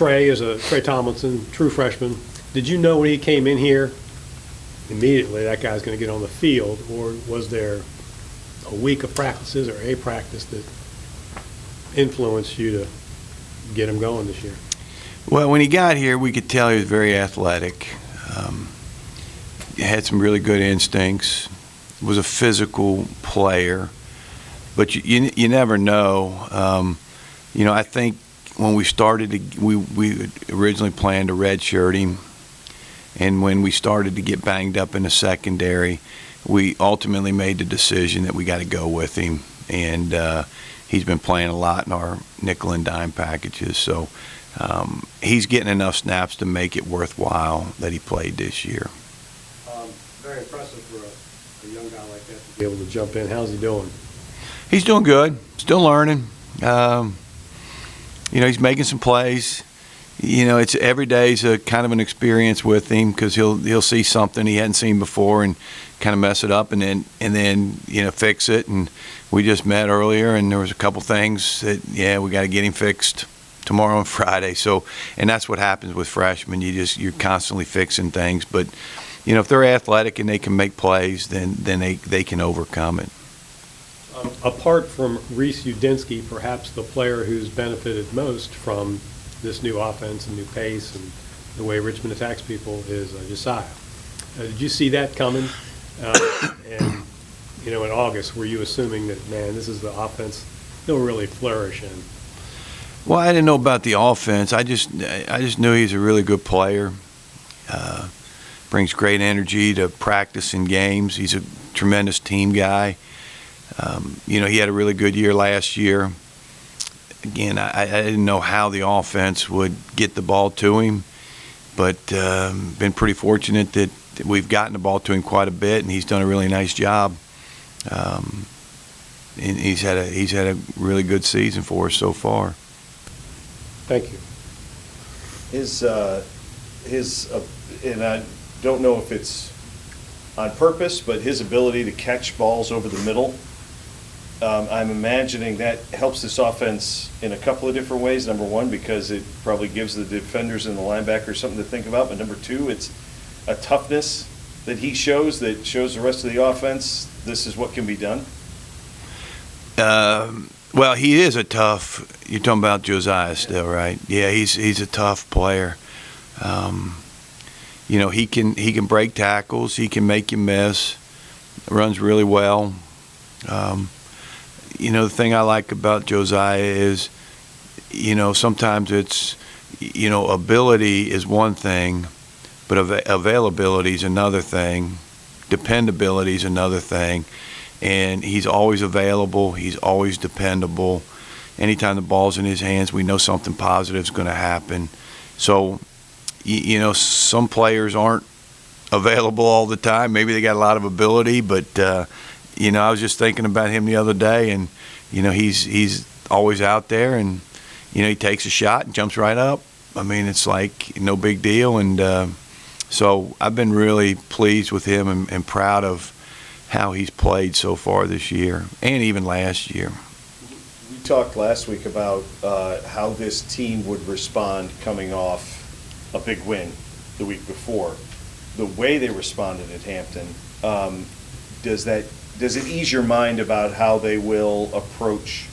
Trey Tomlinson, true freshman. Did you know when he came in here immediately that guy's going to get on the field, or was there a week of practices or a practice that influenced you to get him going this year? Well, when he got here, we could tell he was very athletic. He had some really good instincts. Was a physical player, but you never know. I think when we started, we originally planned to redshirt him, and when we started to get banged up in the secondary, we ultimately made the decision that we got to go with him, and he's been playing a lot in our nickel and dime packages, so he's getting enough snaps to make it worthwhile that he played this year. Very impressive for a young guy like that to be able to jump in. How's he doing? He's doing good. Still learning. He's making some plays. It's every day's a kind of an experience with him because he'll see something he hadn't seen before and kind of mess it up and then fix it. And we just met earlier and there was a couple things that we got to get him fixed tomorrow and Friday. So, and that's what happens with freshmen. You're constantly fixing things, but if they're athletic and they can make plays, then they can overcome it. Apart from Reese Udinski, perhaps the player who's benefited most from this new offense and new pace and the way Richmond attacks people is Josiah. Did you see that coming? And in August, were you assuming that, man, this is the offense he'll really flourish in? Well, I didn't know about the offense. I just knew he's a really good player. Brings great energy to practice and games. He's a tremendous team guy. He had a really good year last year. Again, I didn't know how the offense would get the ball to him, but been pretty fortunate that we've gotten the ball to him quite a bit, and he's done a really nice job. And he's had a really good season for us so far. Thank you. And I don't know if it's on purpose, but his ability to catch balls over the middle, I'm imagining that helps this offense in a couple of different ways. Number one, because it probably gives the defenders and the linebackers something to think about. But number two, it's a toughness that he shows that shows the rest of the offense this is what can be done. Well, he is a tough. You're talking about Josiah still, right? Yeah, he's a tough player. He can break tackles. He can make you miss. Runs really well. The thing I like about Josiah is, sometimes it's, ability is one thing, but availability is another thing. Dependability is another thing. And he's always available. He's always dependable. Anytime the ball's in his hands, we know something positive is going to happen. So, some players aren't available all the time. Maybe they got a lot of ability, but I was just thinking about him the other day, and he's always out there, and he takes a shot and jumps right up. I mean, it's like no big deal, and so I've been really pleased with him and proud of how he's played so far this year and even last year. We talked last week about how this team would respond coming off a big win the week before. The way they responded at Hampton, does it ease your mind about how they will approach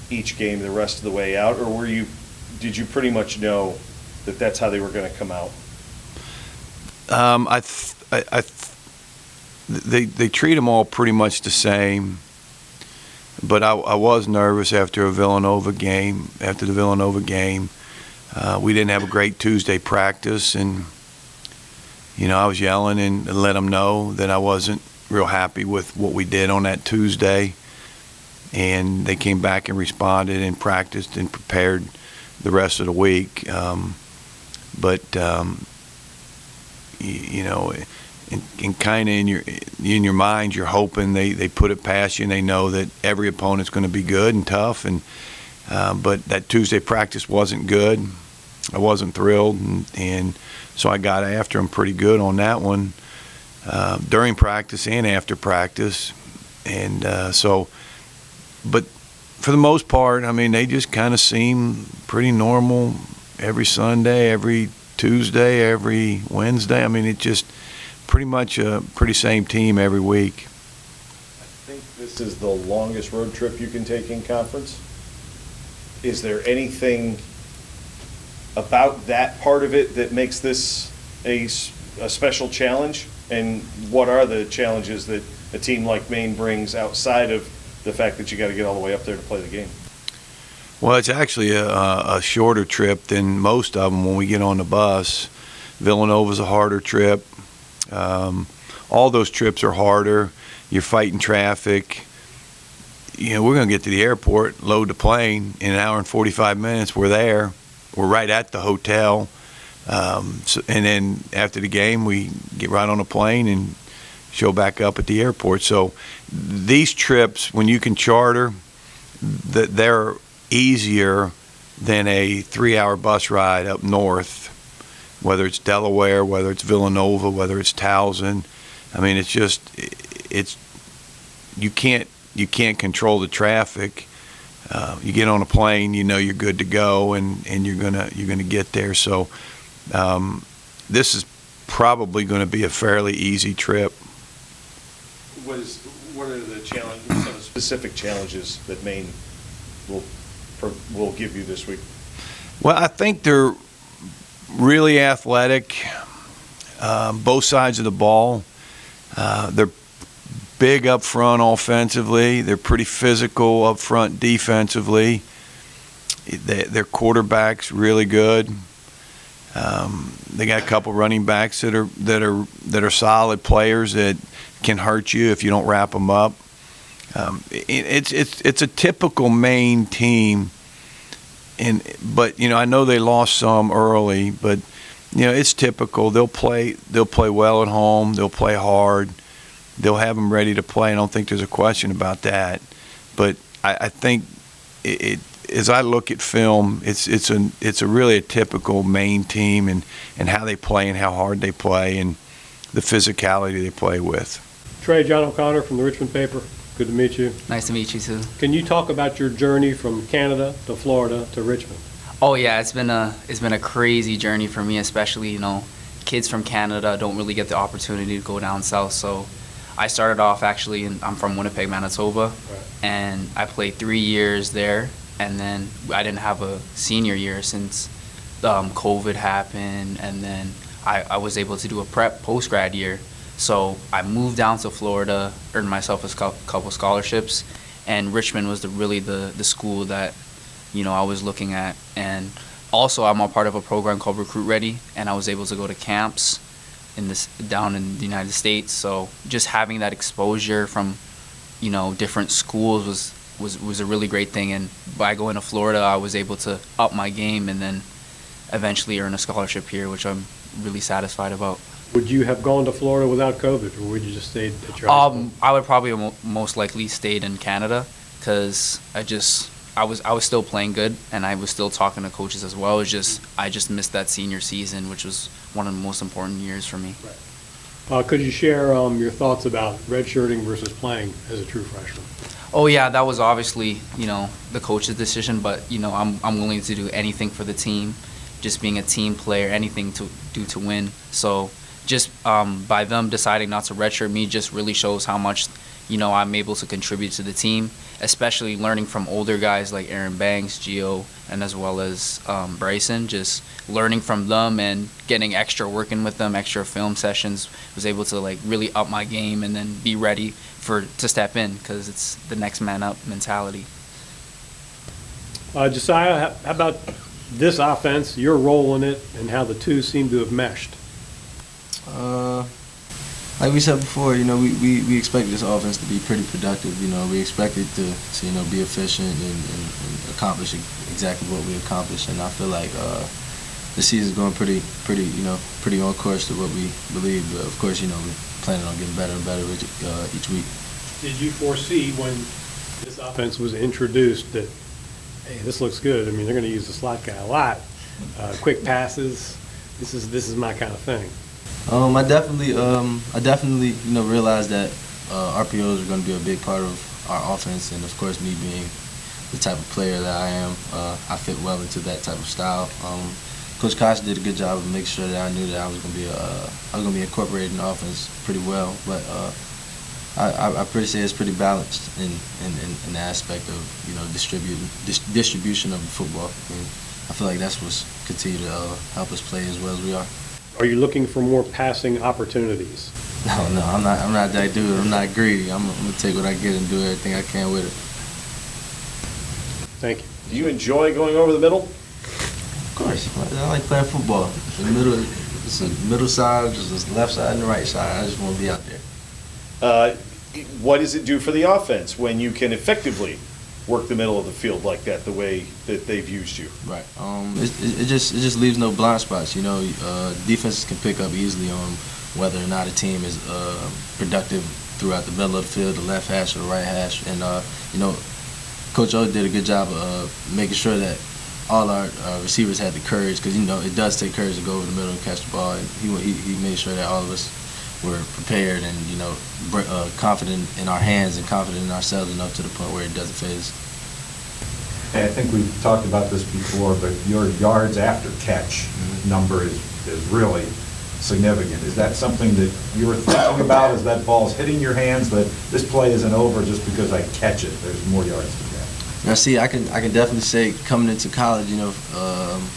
each game the rest of the way out, or did you pretty much know that that's how they were going to come out? They treat them all pretty much the same, but I was nervous after the Villanova game. We didn't have a great Tuesday practice, and I was yelling and let them know that I wasn't real happy with what we did on that Tuesday, and they came back and responded and practiced and prepared the rest of the week. And kind of in your mind, you're hoping they put it past you and they know that every opponent's going to be good and tough. And but that Tuesday practice wasn't good. I wasn't thrilled, and so I got after them pretty good on that one during practice and after practice. And but for the most part, I mean, they just kind of seem pretty normal every Sunday, every Tuesday, every Wednesday. I mean, it's just pretty much a pretty same team every week. I think this is the longest road trip you can take in conference. Is there anything about that part of it that makes this a special challenge? And what are the challenges that a team like Maine brings outside of the fact that you got to get all the way up there to play the game? Well, it's actually a shorter trip than most of them when we get on the bus. Villanova's a harder trip. All those trips are harder. You're fighting traffic. You know, we're going to get to the airport, load the plane in an hour and 45 minutes. We're there. We're right at the hotel. And then after the game, we get right on a plane and show back up at the airport. So these trips, when you can charter, they're easier than a 3-hour bus ride up north, whether it's Delaware, whether it's Villanova, whether it's Towson. I mean, it's you can't control the traffic. You get on a plane, you know you're good to go, and you're gonna get there. So this is probably going to be a fairly easy trip. What are the challenges, some of the specific challenges that Maine will give you this week? Well, I think they're really athletic, both sides of the ball. They're big up front offensively. They're pretty physical up front defensively. Their quarterback's really good. They got a couple running backs that are solid players that can hurt you if you don't wrap them up. It's a typical Maine team, but you know, I know they lost some early, but you know, it's typical. They'll play well at home. They'll play hard. They'll have them ready to play. I don't think there's a question about that. But I think as I look at film, it's a really a typical Maine team and how they play and how hard they play and the physicality they play with. Trey, John O'Connor from the Richmond paper. Good to meet you. Nice to meet you too. Can you talk about your journey from Canada to Florida to Richmond? Oh yeah, it's been a crazy journey for me, especially, you know, kids from Canada don't really get the opportunity to go down south. So I started off actually, I'm from Winnipeg, Manitoba, Right. and I played 3 years there, and then I didn't have a senior year since COVID happened, and then I was able to do a prep post-grad year. So I moved down to Florida, earned myself a couple scholarships, and Richmond was really the school that, you know, I was looking at. And also I'm a part of a program called Recruit Ready, and I was able to go to camps down in the United States. So just having that exposure from, you know, different schools was a really great thing. And by going to Florida, I was able to up my game and then eventually earn a scholarship here, which I'm really satisfied about. Would you have gone to Florida without COVID, or would you just stayed at your high school? I would probably most likely stayed in Canada because I was still playing good and I was still talking to coaches as well. I just missed that senior season, which was one of the most important years for me. Right. Could you share your thoughts about redshirting versus playing as a true freshman? Oh yeah, that was obviously, you know, the coach's decision, but you know, I'm willing to do anything for the team, just being a team player, anything to do to win. So just by them deciding not to redshirt me just really shows how much, you know, I'm able to contribute to the team, especially learning from older guys like Aaron Banks, Gio, and as well as Bryson. Just learning from them and getting extra working with them, extra film sessions, was able to like really up my game and then be ready to step in because it's the next man up mentality. Josiah, how about this offense, your role in it, and how the two seem to have meshed? Like we said before, you know, we expect this offense to be pretty productive. You know, we expect it to you know, be efficient and accomplish exactly what we accomplished. And I feel like the season's going pretty on course to what we believe. But of course, you know, we're planning on getting better and better each week. Did you foresee when this offense was introduced that, hey, this looks good? I mean, they're going to use the slot guy a lot. Quick passes. This is my kind of thing. I definitely you know, realized that RPOs are going to be a big part of our offense, and of course, me being the type of player that I am, I fit well into that type of style. Coach Kosh did a good job of making sure that I knew that I was gonna be incorporated in the offense pretty well. But I pretty say it's pretty balanced in the aspect of distribution of the football. And I feel like that's what's continue to help us play as well as we are. Are you looking for more passing opportunities? No, I'm not that dude. I'm not greedy. I'm gonna take what I get and do everything I can with it. Thank you. Do you enjoy going over the middle? Of course, I like playing football. The middle, it's the middle side, just the left side and the right side. I just want to be out there. What does it do for the offense when you can effectively work the middle of the field like that, the way that they've used you? Right. It just leaves no blind spots. Defenses can pick up easily on whether or not a team is productive throughout the middle of the field, the left hash or the right hash, and Coach O did a good job of making sure that all our receivers had the courage, because it does take courage to go over the middle and catch the ball. And he made sure that all of us were prepared and confident in our hands and confident in ourselves enough to the point where it doesn't phase us. Hey, I think we've talked about this before, but your yards after catch number is really significant. Is that something that you were thinking about as that ball's hitting your hands, that this play isn't over just because I catch it? There's more yards to get. Now, see, I can definitely say coming into college,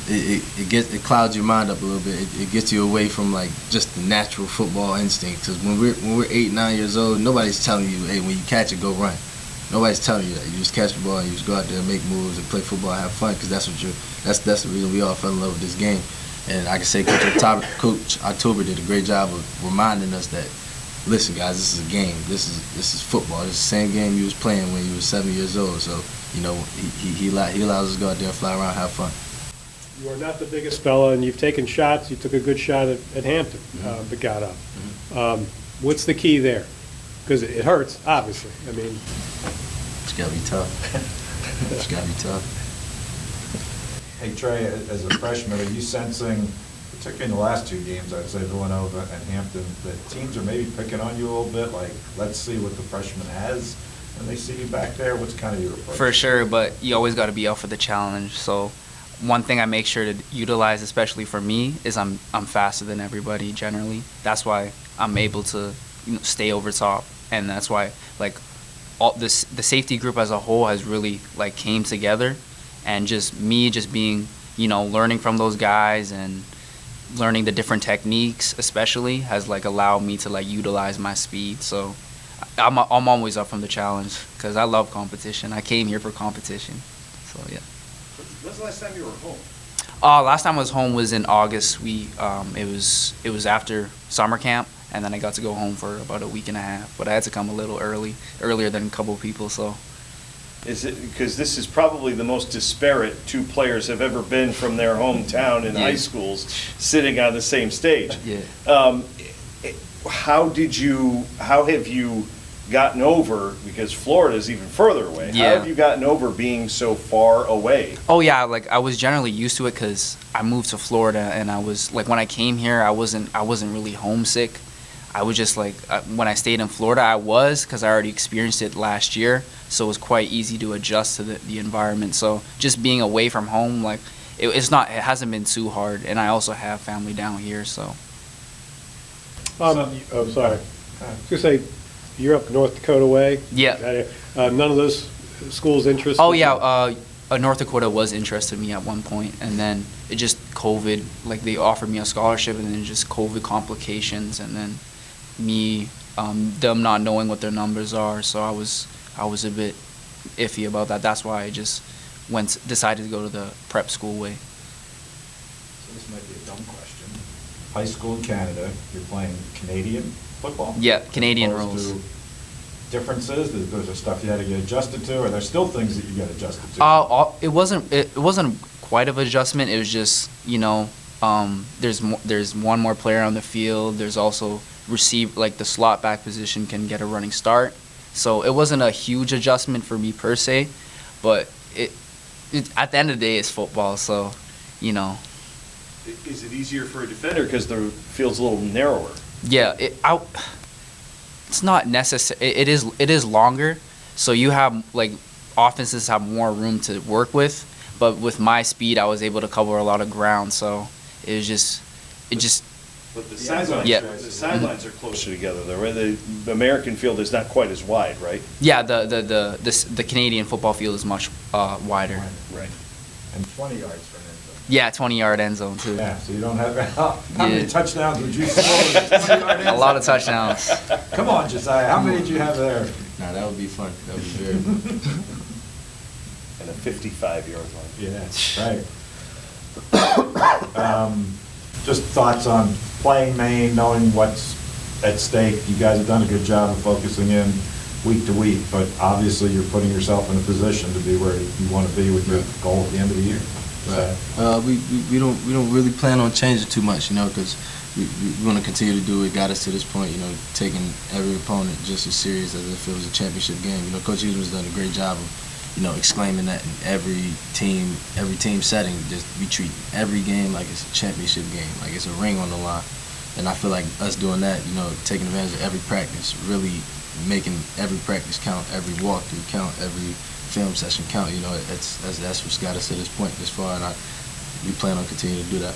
it clouds your mind up a little bit. It gets you away from like just the natural football instinct. Because when we're 8, 9 years old, nobody's telling you, hey, when you catch it, go run. Nobody's telling you that. You just catch the ball and you just go out there and make moves and play football and have fun. Because that's the reason we all fell in love with this game. And I can say Coach October did a great job of reminding us that, listen, guys, this is a game. This is football. This is the same game you was playing when you were 7 years old. So, he allows us to go out there and fly around and have fun. You are not the biggest fella, and you've taken shots. You took a good shot at Hampton, but got up. What's the key there? Because it hurts, obviously. I mean, it's got to be tough. It's got to be tough. Hey, Trey, as a freshman, are you sensing, particularly in the last 2 games, I'd say Villanova and Hampton, that teams are maybe picking on you a little bit? Like, let's see what the freshman has when they see you back there. What's kind of your approach? For sure, but you always got to be up for the challenge. So one thing I make sure to utilize, especially for me, is I'm faster than everybody generally. That's why I'm able to stay over top, and that's why the safety group as a whole has really came together, and just being learning from those guys and learning the different techniques especially has allowed me to utilize my speed. So I'm always up from the challenge because I love competition. I came here for competition. So yeah. When's the last time you were home? Last time I was home was in August. It was after summer camp, and then I got to go home for about a week and a half. But I had to come a little earlier than a couple of people. So. Is it because this is probably the most disparate 2 players have ever been from their hometown in high schools sitting on the same stage? Yeah. How have you gotten over, because Florida is even further away, how have you gotten over being so far away? Oh yeah, I was generally used to it because I moved to Florida, and I was when I came here, I wasn't really homesick. I was just when I stayed in Florida, I was, because I already experienced it last year, so it was quite easy to adjust to the environment. So just being away from home, it hasn't been too hard, and I also have family down here, so. sorry. I was going to say, you're up North Dakota way. Yeah. None of those schools interested? Oh yeah, North Dakota was interested in me at one point, and then it just COVID, they offered me a scholarship, and then just COVID complications, and then them not knowing what their numbers are, so I was a bit iffy about that. That's why I just decided to go to the prep school way. So this might be a dumb question. High school in Canada, you're playing Canadian football? Yeah, Canadian As opposed rules. to differences? There's stuff you had to get adjusted to, or there's still things that you get adjusted to? It wasn't quite of an adjustment. It was just there's one more player on the field. There's also the slot back position can get a running start. So it wasn't a huge adjustment for me per se, but it at the end of the day it's football. So Is it easier for a defender because the field's a little narrower? Yeah, it's not necessary. It is longer, so you have offenses have more room to work with. but with my speed, I was able to cover a lot of ground. So it just But the sidelines, Yeah. the sidelines are closer together, though, right? The American field is not quite as wide, right? yeah, the Canadian football field is much wider. Right. And 20 yards for an end zone. Yeah, 20-yard end zone too. Yeah, so you don't have, how many Yeah. touchdowns would you score with a 20-yard end A lot of zone? touchdowns. Come on, Josiah, how many did you have there? Nah, that would be fun. That would be very fun. And a 55-yard line. Yeah, right. Just thoughts on playing Maine, knowing what's at stake. You guys have done a good job of focusing in week to week, but obviously you're putting yourself in a position to be where you want to be with your goal at the end of the year. So, We don't really plan on changing too much, you know, because we want to continue to do what got us to this point, you know, taking every opponent just as serious as if it was a championship game. You know, Coach Eastman's done a great job of, you know, exclaiming that in every team setting. Just we treat every game like it's a championship game, like it's a ring on the line. And I feel like us doing that, you know, taking advantage of every practice, really making every practice count, every walkthrough count, every film session count. You know, that's what's got us to this point this far, and we plan on continuing to do that.